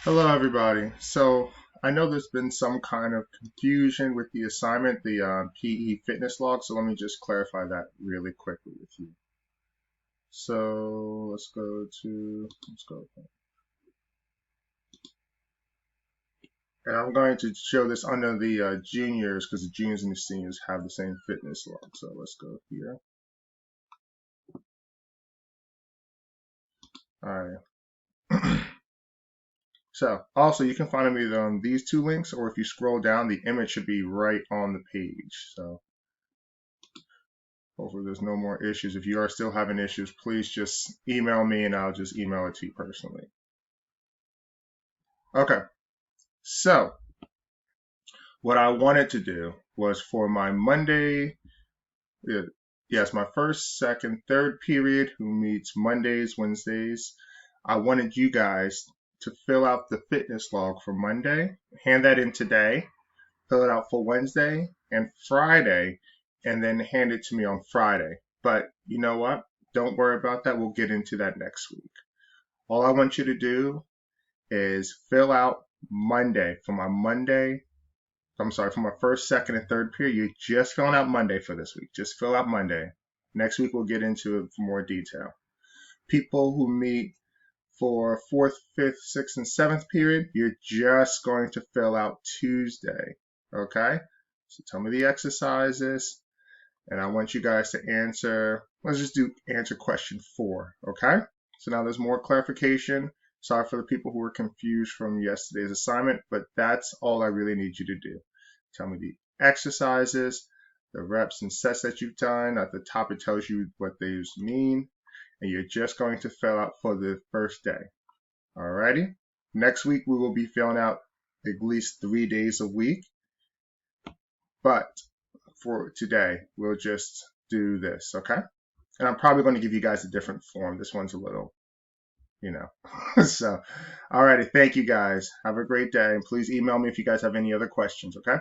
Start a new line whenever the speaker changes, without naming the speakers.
Hello, everybody. So I know there's been some kind of confusion with the assignment, the PE fitness log. So let me just clarify that really quickly with you. So let's go. And I'm going to show this under the juniors because the juniors and the seniors have the same fitness log. So let's go here. All right. So also you can find me on these two links, or if you scroll down, the image should be right on the page. So hopefully there's no more issues. If you are still having issues, please just email me and I'll just email it to you personally. Okay, so what I wanted to do was for my Monday, yes, my first, second, third period who meets Mondays, Wednesdays, I wanted you guys to fill out the fitness log for Monday, hand that in today, fill it out for Wednesday and Friday, and then hand it to me on Friday. But you know what? Don't worry about that. We'll get into that next week. All I want you to do is fill out Monday for my Monday. I'm sorry, for my first, second, and third period. You're just filling out Monday for this week. Just fill out Monday. Next week we'll get into it for more detail. People who meet for fourth, fifth, sixth, and seventh period, you're just going to fill out Tuesday. Okay? So tell me the exercises, and I want you guys to answer. Let's just do answer question 4. Okay? So now there's more clarification. Sorry for the people who were confused from yesterday's assignment, but that's all I really need you to do. Tell me the exercises, the reps and sets that you've done. At the top, it tells you what these mean, and you're just going to fill out for the first day. Alrighty? Next week, we will be filling out at least 3 days a week, but for today, we'll just do this, okay? And I'm probably going to give you guys a different form. This one's a little, you know. So, alrighty, thank you guys. Have a great day, and please email me if you guys have any other questions, okay?